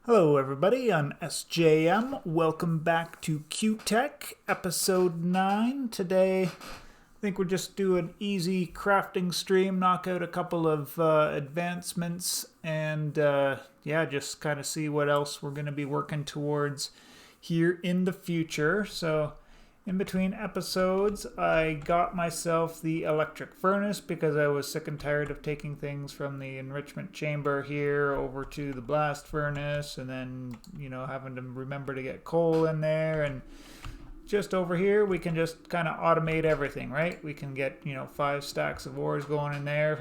Hello everybody, I'm SJM. Welcome back to Q-Tech, episode 9. Today, I think we'll just do an easy crafting stream, knock out a couple of advancements, and yeah, just kind of see what else we're going to be working towards here in the future. So, in between episodes, I got myself the electric furnace because I was sick and tired of taking things from the enrichment chamber here over to the blast furnace, and then, you know, having to remember to get coal in there. And just over here, we can just kind of automate everything, right? We can get, 5 stacks of ores going in there.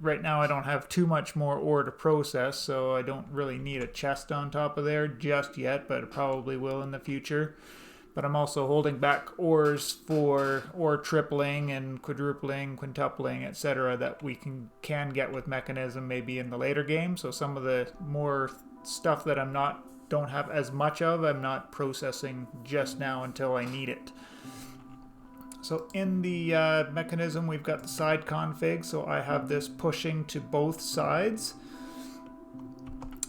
Right now I don't have too much more ore to process, so I don't really need a chest on top of there just yet, but it probably will in the future. But I'm also holding back ores for ore tripling and quadrupling, quintupling, etc. that we can get with mechanism maybe in the later game. So some of the more stuff that don't have as much of, I'm not processing just now until I need it. So in the mechanism, we've got the side config. So I have this pushing to both sides.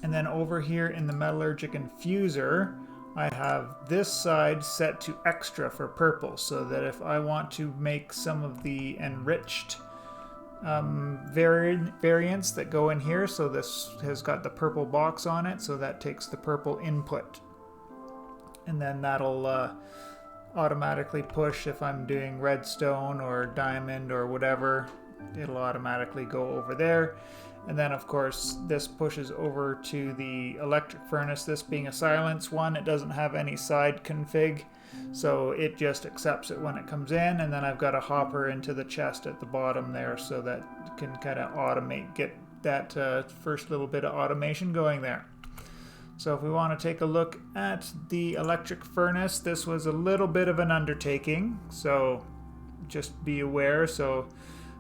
And then over here in the metallurgic infuser, I have this side set to extra for purple, so that if I want to make some of the enriched variants that go in here, so this has got the purple box on it, so that takes the purple input. And then that'll automatically push if I'm doing redstone or diamond or whatever, it'll automatically go over there. And then, of course, this pushes over to the electric furnace. This being a silence one, it doesn't have any side config, so it just accepts it when it comes in. And then I've got a hopper into the chest at the bottom there, so that you can kind of automate, get that first little bit of automation going there. So if we want to take a look at the electric furnace, this was a little bit of an undertaking, so just be aware. So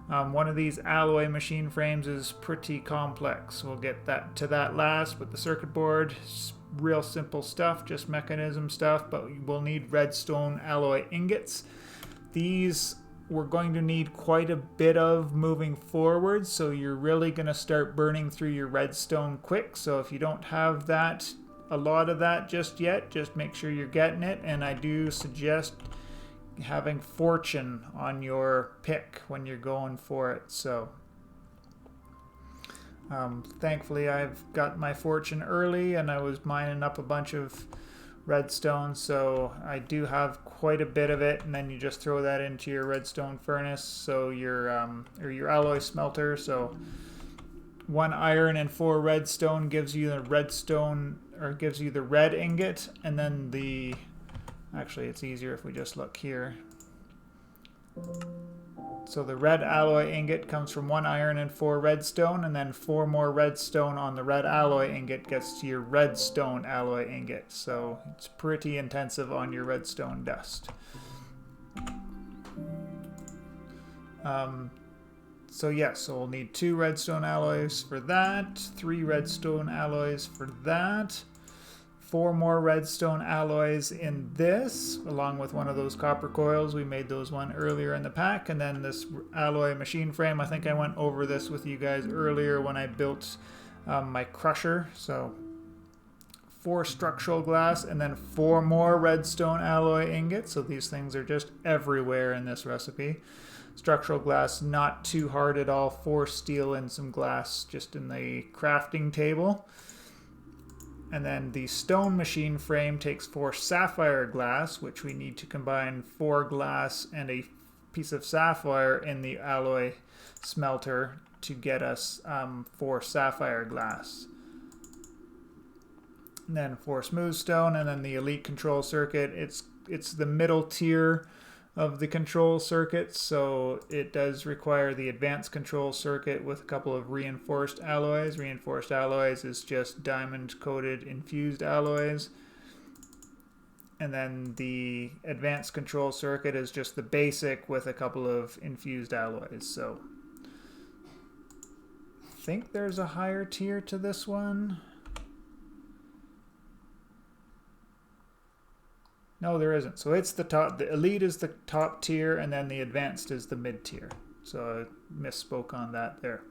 one of these alloy machine frames is pretty complex. We'll get to that last, but the circuit board is real simple stuff, just mechanism stuff, but we'll need redstone alloy ingots. These we're going to need quite a bit of moving forward, so you're really going to start burning through your redstone quick. So if you don't have a lot of that just yet, just make sure you're getting it, and I do suggest having fortune on your pick when you're going for it. So thankfully I've got my fortune early, and I was mining up a bunch of redstone, so I do have quite a bit of it. And then you just throw that into your redstone furnace, so your alloy smelter. So 1 iron and 4 redstone gives you the redstone, or gives you the red ingot, and then actually, it's easier if we just look here. So the red alloy ingot comes from 1 iron and 4 redstone, and then 4 more redstone on the red alloy ingot gets to your redstone alloy ingot. So it's pretty intensive on your redstone dust. So we'll need 2 redstone alloys for that, 3 redstone alloys for that, 4 more redstone alloys in this, along with one of those copper coils. We made those one earlier in the pack. And then this alloy machine frame, I think I went over this with you guys earlier when I built my crusher. So 4 structural glass, and then 4 more redstone alloy ingots. So these things are just everywhere in this recipe. Structural glass, not too hard at all. 4 steel and some glass just in the crafting table. And then the stone machine frame takes 4 sapphire glass, which we need to combine 4 glass and a piece of sapphire in the alloy smelter to get us 4 sapphire glass. And then 4 smooth stone, and then the elite control circuit. It's the middle tier of the control circuit, so it does require the advanced control circuit with a couple of reinforced alloys. Reinforced alloys is just diamond coated infused alloys, and then the advanced control circuit is just the basic with a couple of infused alloys. So I think there's a higher tier to this one. No, there isn't. So it's the top. The elite is the top tier, and then the advanced is the mid tier. So I misspoke on that there.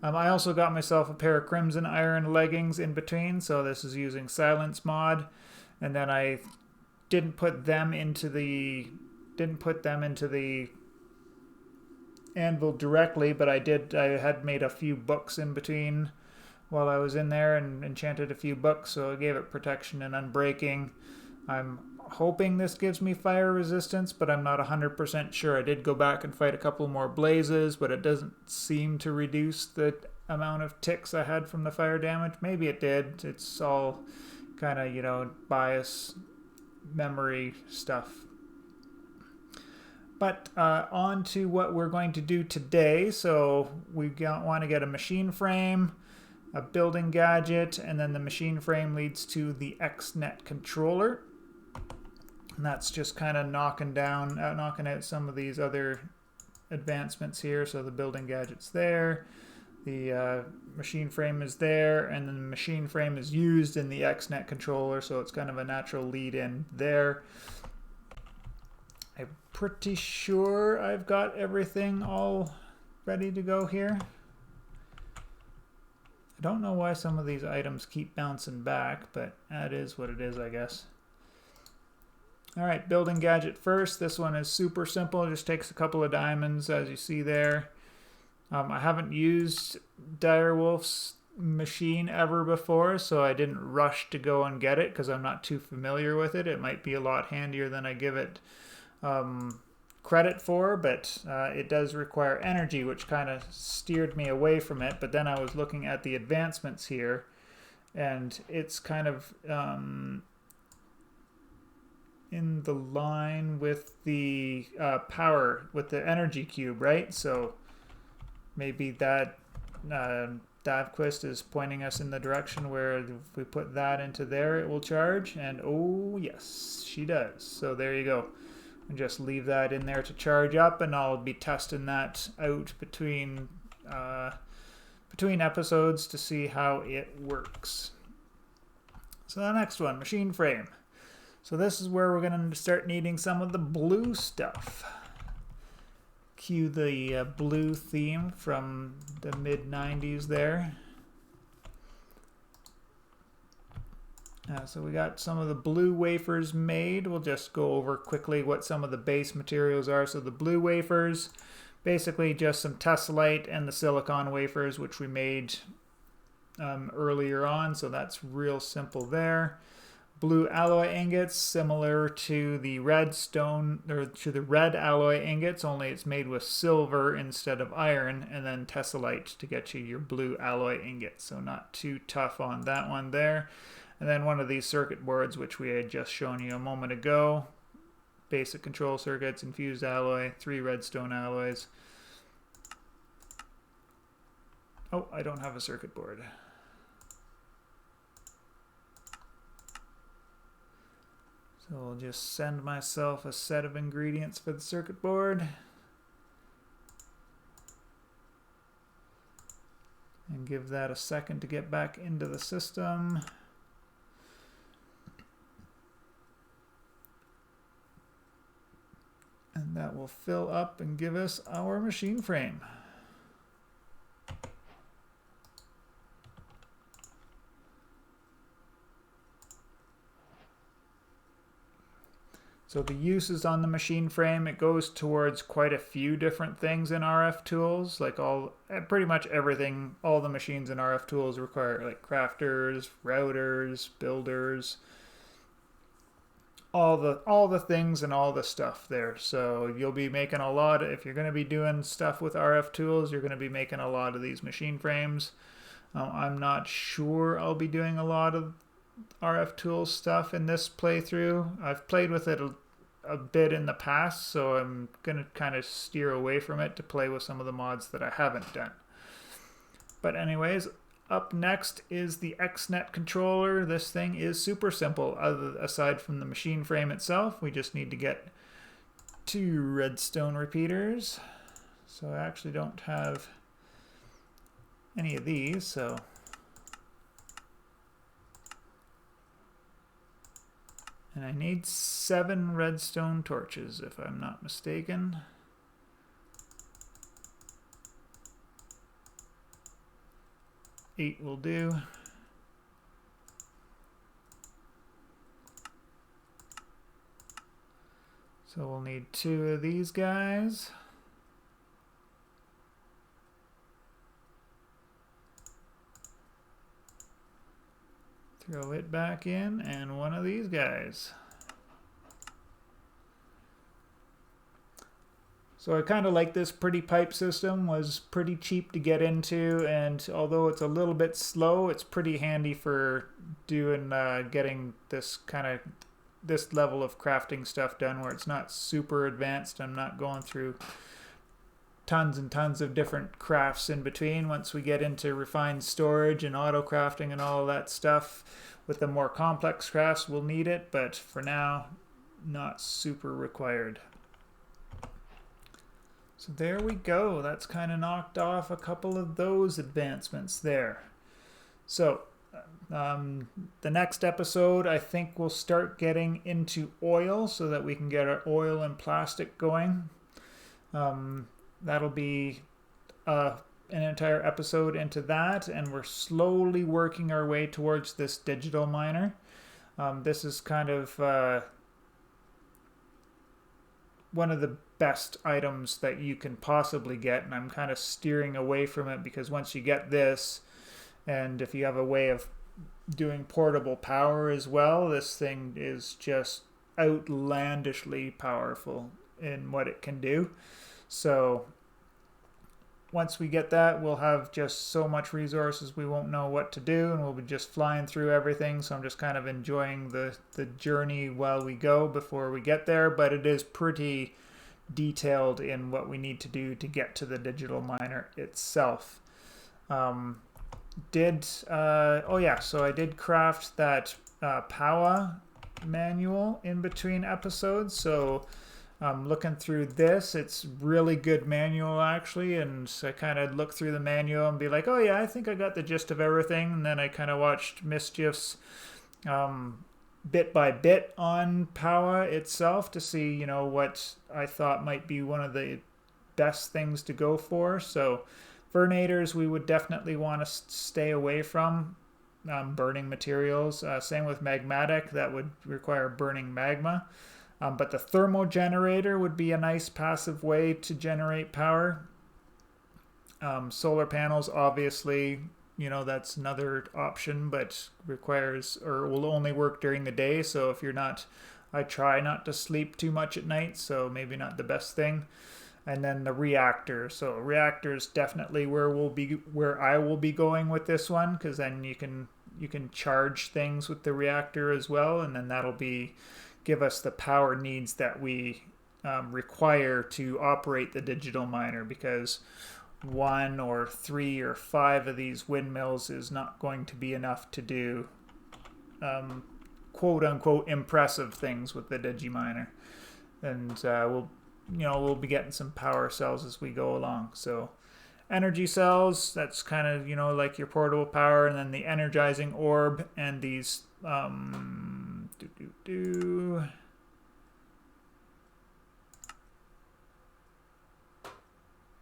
I also got myself a pair of crimson iron leggings in between, so this is using silence mod, and then I didn't put them into the anvil directly, but I had made a few books in between while I was in there and enchanted a few books, so it gave it protection and unbreaking. I'm hoping this gives me fire resistance, but I'm not 100% sure. I did go back and fight a couple more blazes, but it doesn't seem to reduce the amount of ticks I had from the fire damage. Maybe it did. It's all kind of, you know, bias memory stuff. But on to what we're going to do today. So we want to get a machine frame, a building gadget, and then the machine frame leads to the Xnet controller. And that's just kind of knocking out some of these other advancements here. So the building gadget's there, the machine frame is there, and then the machine frame is used in the Xnet controller, so it's kind of a natural lead in there. I'm pretty sure I've got everything all ready to go here. I don't know why some of these items keep bouncing back, but that is what it is, I guess. All right, building gadget first. This one is super simple. It just takes a couple of diamonds, as you see there. I haven't used Direwolf's machine ever before, so I didn't rush to go and get it because I'm not too familiar with it. It might be a lot handier than I give it credit for, but it does require energy, which kind of steered me away from it. But then I was looking at the advancements here, and it's kind of in the line with the power, with the energy cube, right? So maybe that Davquist is pointing us in the direction where if we put that into there, it will charge. And oh yes, she does. So there you go. And just leave that in there to charge up, and I'll be testing that out between episodes to see how it works. So the next one, machine frame. So this is where we're going to start needing some of the blue stuff. Cue the blue theme from the mid-90s there. So we got some of the blue wafers made. We'll just go over quickly what some of the base materials are. So the blue wafers, basically just some tessellite and the silicon wafers, which we made earlier on. So that's real simple there. Blue alloy ingots, similar to the red stone, or to the red alloy ingots, only it's made with silver instead of iron, and then tessellite to get you your blue alloy ingots. So not too tough on that one there. And then one of these circuit boards, which we had just shown you a moment ago. Basic control circuits, infused alloy, 3 redstone alloys. Oh, I don't have a circuit board. So I'll just send myself a set of ingredients for the circuit board. And give that a second to get back into the system. And that will fill up and give us our machine frame. So the uses on the machine frame, it goes towards quite a few different things in RFTools, like pretty much everything. All the machines in RFTools require like crafters, routers, builders, all the things and all the stuff there. So you'll be making a lot if you're going to be doing stuff with RFTools, you're going to be making a lot of these machine frames. I'm not sure I'll be doing a lot of RFTools stuff in this playthrough. I've played with it a bit in the past, so I'm going to kind of steer away from it to play with some of the mods that I haven't done. But anyways, up next is the Xnet controller. This thing is super simple. Aside from the machine frame itself, we just need to get 2 redstone repeaters. So I actually don't have any of these, so and I need 7 redstone torches, if I'm not mistaken. 8 will do. So we'll need 2 of these guys. Throw it back in, and 1 of these guys. So I kind of like this pretty pipe system. Was pretty cheap to get into, and although it's a little bit slow, it's pretty handy for doing getting this level of crafting stuff done where it's not super advanced. I'm not going through tons and tons of different crafts in between. Once we get into refined storage and auto crafting and all of that stuff with the more complex crafts, we'll need it, but for now, not super required. So there we go. That's kind of knocked off a couple of those advancements there. So the next episode, I think we'll start getting into oil so that we can get our oil and plastic going. That'll be an entire episode into that, and we're slowly working our way towards this digital miner. This is kind of one of the best items that you can possibly get, and I'm kind of steering away from it because once you get this, and if you have a way of doing portable power as well, this thing is just outlandishly powerful in what it can do. So once we get that, we'll have just so much resources we won't know what to do, and we'll be just flying through everything. So I'm just kind of enjoying the journey while we go before we get there, but it is pretty detailed in what we need to do to get to the digital miner itself. So I did craft that POWA manual in between episodes. So looking through this, it's really good manual actually, and so I kind of look through the manual and be like, oh yeah, I think I got the gist of everything, and then I kind of watched Mischief's bit by bit on POWA itself to see, you know, what I thought might be one of the best things to go for. So vernators we would definitely want to stay away from, burning materials. Same with magmatic, that would require burning magma. But the thermal generator would be a nice passive way to generate power. Solar panels, obviously, you know, that's another option, but requires or will only work during the day. So if you're not, I try not to sleep too much at night, so maybe not the best thing. And then the reactor. So reactor is definitely where I will be going with this one, because then you can charge things with the reactor as well, and then that'll give us the power needs that we require to operate the digital miner, because 1 or 3 or 5 of these windmills is not going to be enough to do quote unquote impressive things with the digiminer. And we'll be getting some power cells as we go along. So energy cells, that's kind of, you know, like your portable power, and then the energizing orb and these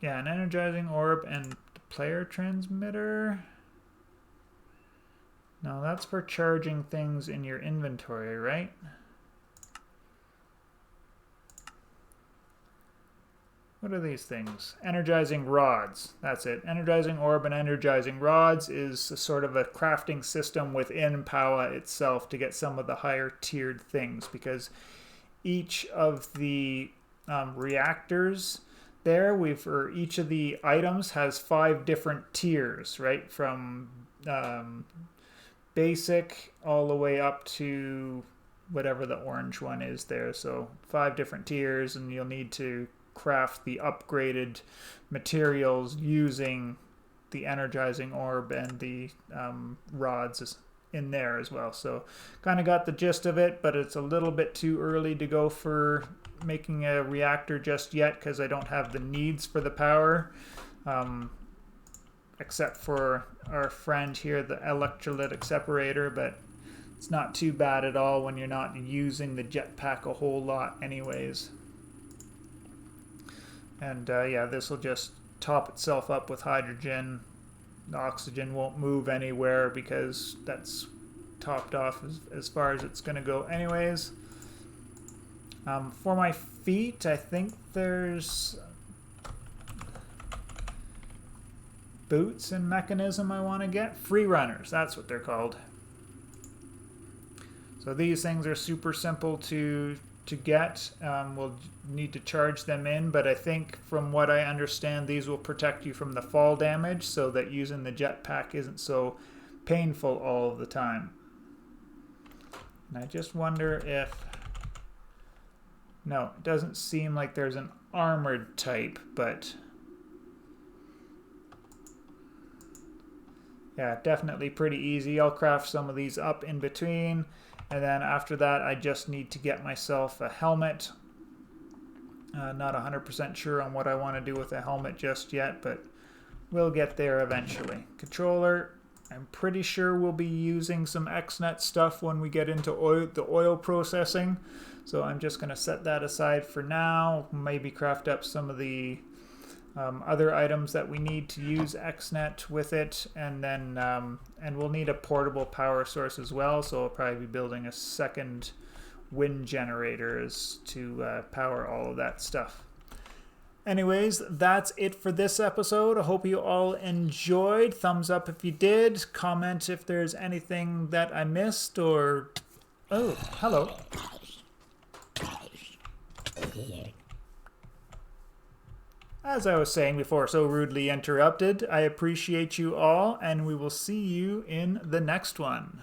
yeah, an energizing orb and player transmitter. No, that's for charging things in your inventory, right? What are these things? Energizing rods. That's it. Energizing orb and energizing rods is sort of a crafting system within POWA itself to get some of the higher tiered things, because each of the reactors there, or each of the items has 5 different tiers, right? From basic all the way up to whatever the orange one is there. So 5 different tiers, and you'll need to craft the upgraded materials using the energizing orb and the rods in there as well. So kind of got the gist of it, but it's a little bit too early to go for making a reactor just yet, because I don't have the needs for the power, except for our friend here, the electrolytic separator, but it's not too bad at all when you're not using the jetpack a whole lot anyways. And yeah, this will just top itself up with hydrogen the oxygen won't move anywhere because that's topped off as far as it's going to go anyways. For my feet, I think there's boots and mechanism I want to get. Free runners, that's what they're called. So these things are super simple to get. We'll need to charge them in, but I think from what I understand, these will protect you from the fall damage so that using the jetpack isn't so painful all of the time. And I just wonder if... No, it doesn't seem like there's an armored type, but... Yeah, definitely pretty easy. I'll craft some of these up in between. And then after that, I just need to get myself a helmet. Not 100% sure on what I want to do with a helmet just yet, but we'll get there eventually. Controller, I'm pretty sure we'll be using some Xnet stuff when we get into the oil processing. So I'm just going to set that aside for now. Maybe craft up some of the other items that we need to use Xnet with it, and then and we'll need a portable power source as well, so I'll probably be building a second wind generator to power all of that stuff. Anyways, that's it for this episode. I hope you all enjoyed. Thumbs up if you did. Comment if there's anything that I missed, or... Oh, hello. As I was saying before, so rudely interrupted, I appreciate you all, and we will see you in the next one.